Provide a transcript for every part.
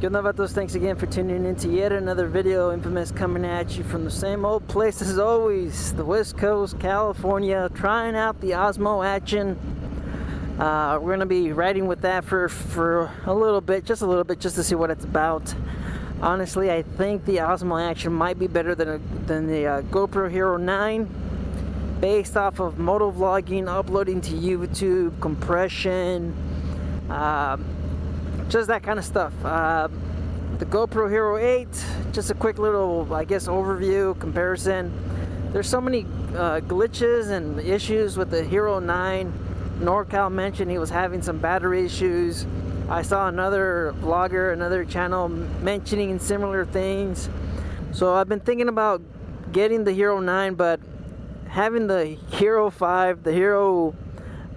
Good night, vatos. Thanks again for tuning in to yet another video. Infamous coming at you from the same old place as always, the West Coast, California, trying out the Osmo action. We're going to be riding with that for a little bit, just to see what it's about. Honestly, I think the Osmo action might be better than the GoPro Hero 9, based off of moto vlogging, uploading to YouTube, compression, just that kind of stuff. The GoPro Hero 8, just a quick little, I guess, overview, comparison. There's so many glitches and issues with the Hero 9. NorCal mentioned he was having some battery issues. I saw another vlogger, another channel mentioning similar things. So I've been thinking about getting the Hero 9, but having the Hero 5, the Hero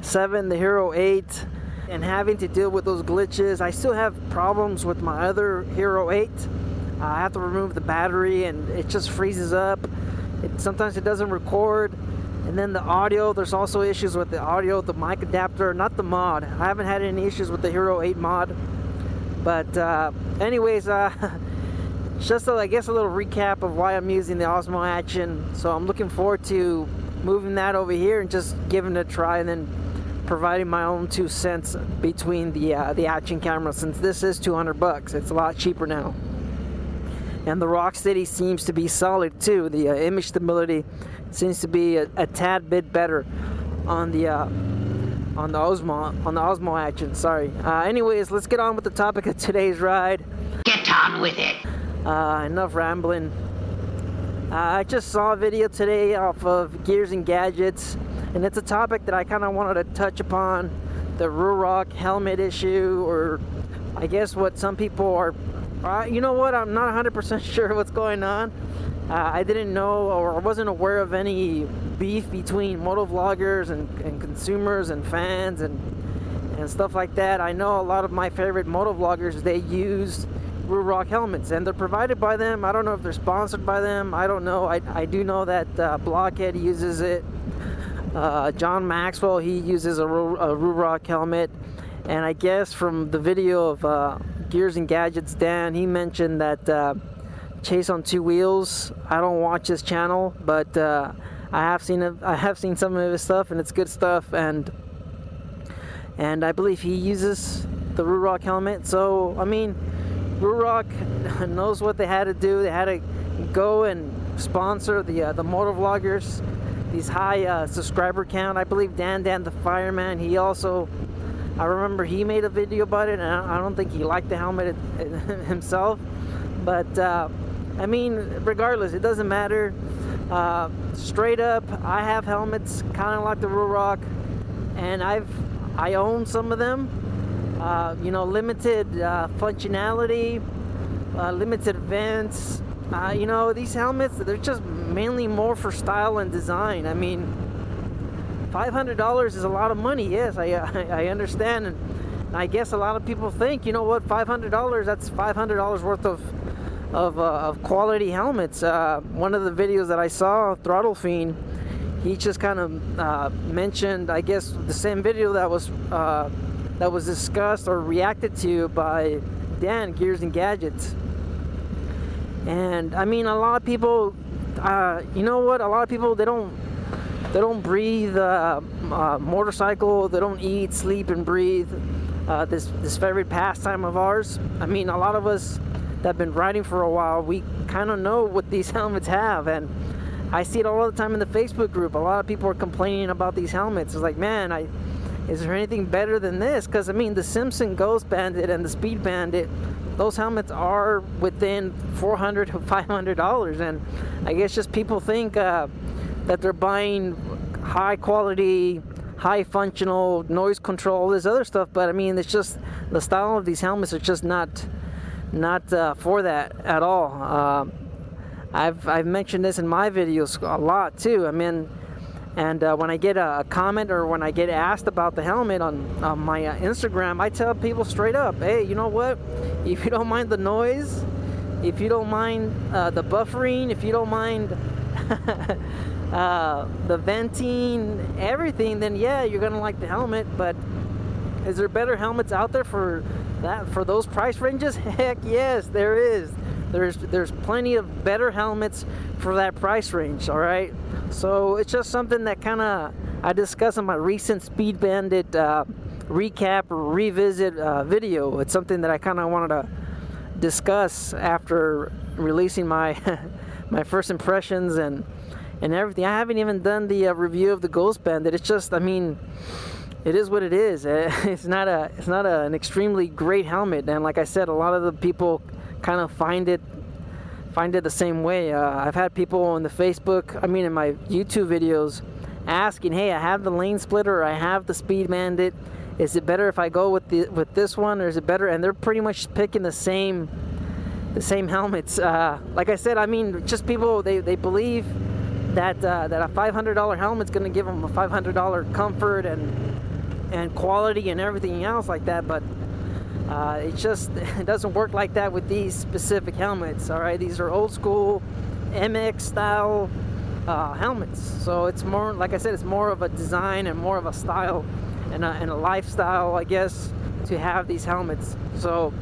7, the Hero 8, and having to deal with those glitches. I still have problems with my other Hero 8. I have to remove the battery and it just freezes up. Sometimes it doesn't record. And then the audio, there's also issues with the audio, the mic adapter, not the mod. I haven't had any issues with the Hero 8 mod. But anyways, just I guess a little recap of why I'm using the Osmo action. So I'm looking forward to moving that over here and just giving it a try, and then providing my own 2 cents between the action camera, since this is $200. It's a lot cheaper now, and the rock steady seems to be solid too. The image stability seems to be a tad bit better on the Osmo action. Sorry. Anyways, let's get on with the topic of today's ride. Get on with it. Enough rambling. I just saw a video today off of Gears and Gadgets, and it's a topic that I kind of wanted to touch upon, the Ruroc helmet issue, or I guess what some people are, you know what, I'm not 100% sure what's going on. I didn't know, or I wasn't aware of any beef between moto vloggers and consumers and fans and stuff like that. I know a lot of my favorite moto vloggers, they use Ruroc helmets, and they're provided by them. I don't know if they're sponsored by them. I don't know. I do know that Blockhead uses it. John Maxwell, he uses a Ruroc helmet, and I guess from the video of Gears and Gadgets Dan, he mentioned that Chase on 2 Wheels, I don't watch his channel, but I have seen some of his stuff, and it's good stuff, and I believe he uses the Ruroc helmet. So I mean, Ruroc knows what they had to do. They had to go and sponsor the motor vloggers, these high subscriber count. I believe Dan the Fireman, he also, I remember he made a video about it, and I don't think he liked the helmet himself. But I mean, regardless, it doesn't matter. Straight up, I have helmets kind of like the Ruroc, and I own some of them. You know, limited functionality, limited events. You know, these helmets, they're just mainly more for style and design. I mean, $500 is a lot of money. Yes, I understand, and I guess a lot of people think, you know what, $500, that's $500 worth of quality helmets. One of the videos that I saw, Throttle Fiend, he just kind of mentioned, I guess, the same video that was discussed or reacted to by Dan, Gears and Gadgets. And I mean, a lot of people, you know what, a lot of people, they don't breathe motorcycle. They don't eat, sleep, and breathe this favorite pastime of ours. I mean, a lot of us that have been riding for a while, we kind of know what these helmets have, and I see it all the time in the Facebook group. A lot of people are complaining about these helmets. It's like, man, is there anything better than this? Because I mean, the Simpson Ghost Bandit and the Speed Bandit, those helmets are within $400 to $500, and I guess just people think that they're buying high quality, high functional, noise control, all this other stuff. But I mean, it's just the style of these helmets are just not for that at all. I've mentioned this in my videos a lot too. I mean, and when I get a comment or when I get asked about the helmet on my Instagram, I tell people straight up, hey, you know what, if you don't mind the noise, if you don't mind the buffering, if you don't mind the venting, everything, then yeah, you're gonna like the helmet. But is there better helmets out there for that for those price ranges, heck yes, there is. There's plenty of better helmets for that price range. All right, so it's just something that kind of I discussed in my recent Speed Bandit recap or revisit video. It's something that I kind of wanted to discuss after releasing my my first impressions and everything. I haven't even done the review of the Ghost Bandit. It's just, I mean, it is what it is. It's not an extremely great helmet, and like I said, a lot of the people kind of find it the same way. I've had people on the Facebook, I mean in my YouTube videos, asking, hey, I have the lane splitter, or I have the Speed Bandit, is it better if I go with this one, or is it better? And they're pretty much picking the same helmets. Like I said, I mean, just people, they believe that a $500 helmet's going to give them a $500 comfort and quality and everything else like that, but it doesn't work like that with these specific helmets. All right, these are old school MX style helmets, so it's more, like I said, it's more of a design and more of a style and a lifestyle, I guess, to have these helmets. So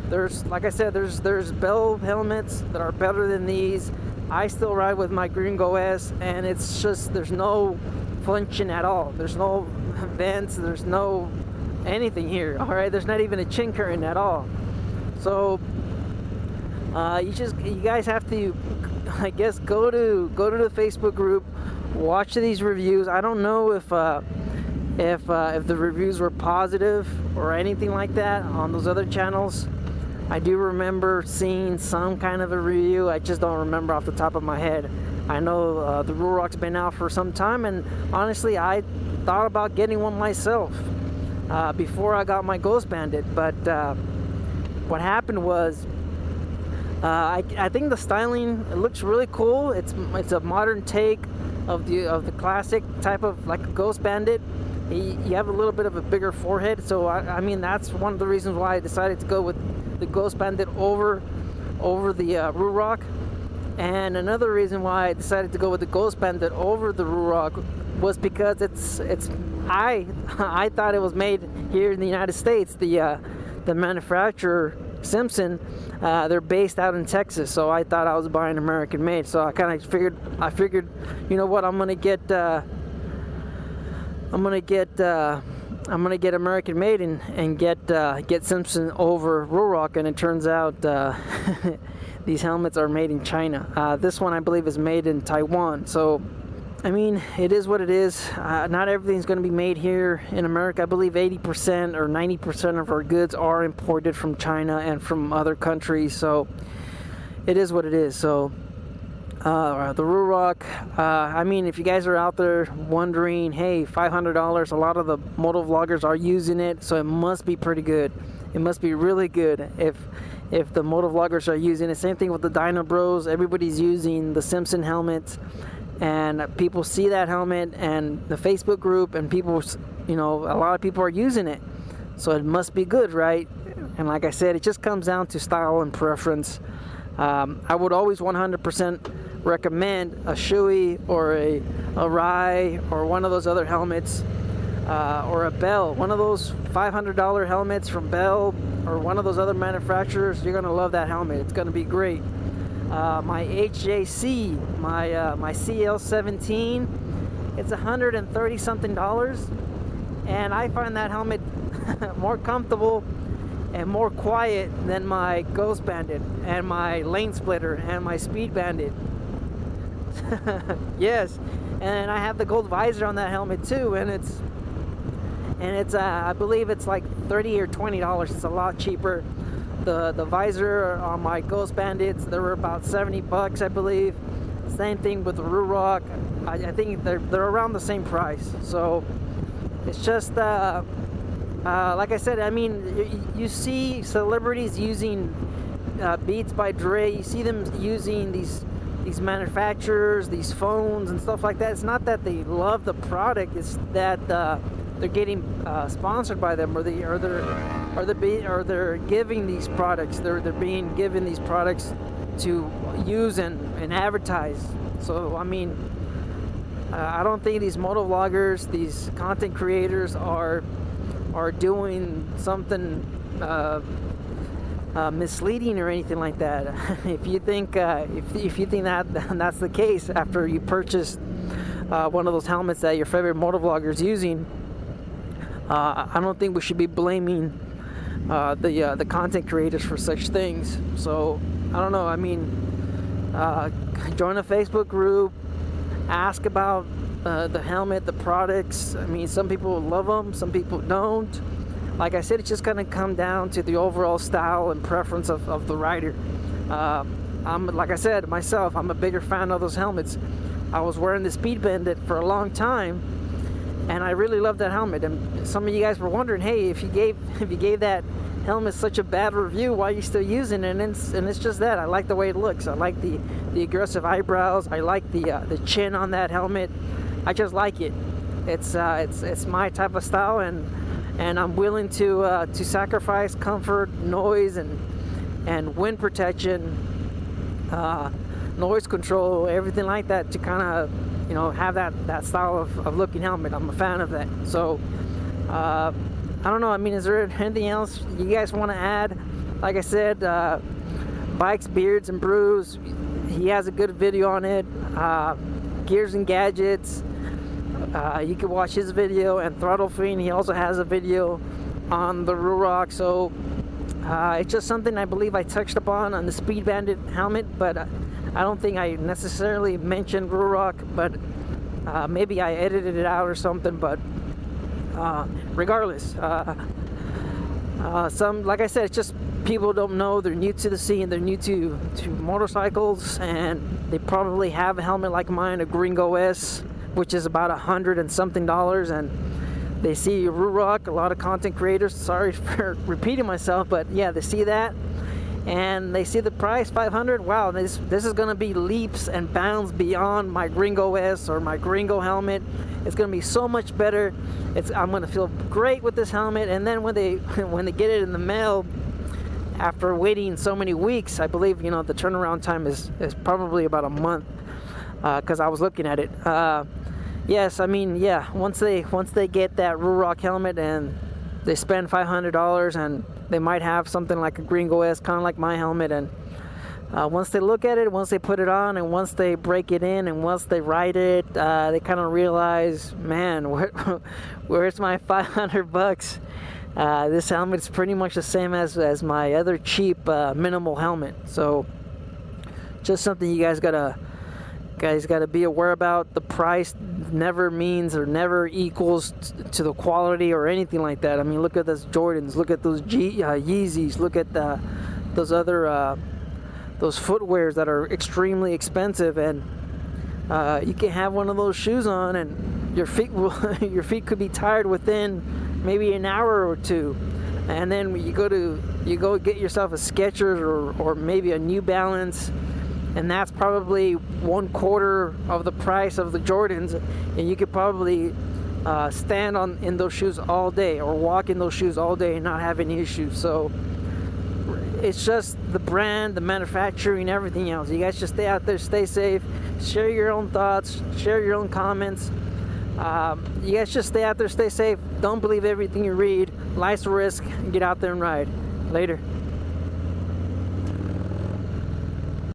there's, like I said, there's Bell helmets that are better than these. I still ride with my Gringo S, and it's just, there's no flinching at all. There's no vents, there's no anything here. All right, there's not even a chin curtain at all. So you guys have to, I guess, go to the Facebook group, watch these reviews. I don't know if the reviews were positive or anything like that on those other channels. I do remember seeing some kind of a review. I just don't remember off the top of my head. I know the Ruroc's been out for some time, and honestly, I thought about getting one myself before I got my Ghost Bandit. But what happened was, I think the styling, it looks really cool. It's a modern take of the classic type of, like a Ghost Bandit. You have a little bit of a bigger forehead, so I mean, that's one of the reasons why I decided to go with the Ghost Bandit over the Ruroc. And another reason why I decided to go with the Ghost Bandit over the Ruroc was because I thought it was made here in the United States. The manufacturer, Simpson, they're based out in Texas, so I thought I was buying American made. So I kind of figured, you know what, I'm gonna get American made and get Simpson over Ruroc, and it turns out these helmets are made in China. This one, I believe, is made in Taiwan. So, I mean, it is what it is. Not everything's going to be made here in America. I believe 80% or 90% of our goods are imported from China and from other countries. So, it is what it is. So, the Ruroc, I mean, if you guys are out there wondering, hey, $500, a lot of the moto vloggers are using it, so it must be pretty good. It must be really good if the moto vloggers are using it. Same thing with the Dyno Bros. Everybody's using the Simpson helmet, and people see that helmet and the Facebook group, and people, you know, a lot of people are using it, so it must be good, right? And like I said, it just comes down to style and preference. I would always 100% recommend a Shoei or a Arai or one of those other helmets, or a Bell, one of those $500 helmets from Bell or one of those other manufacturers. You're gonna love that helmet. It's gonna be great. My HJC, my CL17, it's $130 something, and I find that helmet more comfortable and more quiet than my Ghost Bandit and my Lane Splitter and my Speed Bandit. Yes, and I have the gold visor on that helmet too, and it's I believe it's like $30 or $20. It's a lot cheaper. The visor on my Ghost Bandits, they were about $70, I believe. Same thing with the Ruroc. I think they're around the same price. So it's just like I said, I mean, you see celebrities using Beats by Dre. You see them using these manufacturers, these phones and stuff like that. It's not that they love the product; it's that they're getting sponsored by them, or they're giving these products. They're being given these products to use and advertise. So I mean, I don't think these motovloggers, these content creators are doing something misleading or anything like that. If you think if you think that that's the case after you purchase one of those helmets that your favorite motovlogger is using, I don't think we should be blaming the content creators for such things. So I don't know. I mean, join a Facebook group, ask about the helmet, the products. I mean, some people love them, some people don't. Like I said, it's just gonna come down to the overall style and preference of the rider. Like I said myself, I'm a bigger fan of those helmets. I was wearing the Speed Bandit for a long time, and I really love that helmet. And some of you guys were wondering, hey, if you gave that helmet such a bad review, why are you still using it? And it's just that I like the way it looks. I like the aggressive eyebrows. I like the chin on that helmet. I just like it. It's my type of style, and I'm willing to sacrifice comfort, noise, and wind protection, noise control, everything like that to kind of, you know, have that style of looking helmet. I'm a fan of that. So I don't know. I mean, is there anything else you guys want to add? Like I said, Bikes, Beards, and Brews, he has a good video on it. Gears and Gadgets, you can watch his video. And Throttle Fiend, he also has a video on the Ruroc. So it's just something I believe I touched upon on the Speed Bandit helmet, but I don't think I necessarily mentioned Ruroc, but maybe I edited it out or something. But regardless, like I said, it's just people don't know. They're new to the scene, they're new to motorcycles, and they probably have a helmet like mine, a Gringo S, which is about $100 and something, and they see Ruroc, a lot of content creators, sorry for repeating myself, but yeah, they see that and they see the price, $500. Wow, this is going to be leaps and bounds beyond my Gringo S or my Gringo helmet. It's going to be so much better. I'm going to feel great with this helmet. And then when they get it in the mail, after waiting so many weeks, I believe, you know, the turnaround time is probably about a month, because I was looking at it. Yes, I mean, yeah, once they get that Ruroc helmet and they spend $500, and they might have something like a Gringo S, kind of like my helmet, and once they look at it, once they put it on, and once they break it in, and once they ride it, they kind of realize, man, where's my $500? This helmet is pretty much the same as my other cheap minimal helmet. So just something you guys gotta be aware about. The price never means or never equals to the quality or anything like that. I mean, look at those Jordans, look at those Yeezys, look at those other those footwears that are extremely expensive, and you can have one of those shoes on and your feet could be tired within maybe an hour or two. And then you go get yourself a Skechers or maybe a New Balance, and that's probably 1/4 of the price of the Jordans, and you could probably stand in those shoes all day or walk in those shoes all day and not have any issues. So it's just the brand, the manufacturing, everything else. You guys just stay out there, stay safe, share your own thoughts, share your own comments. You guys just stay out there, stay safe. Don't believe everything you read. Life's a risk. Get out there and ride. Later.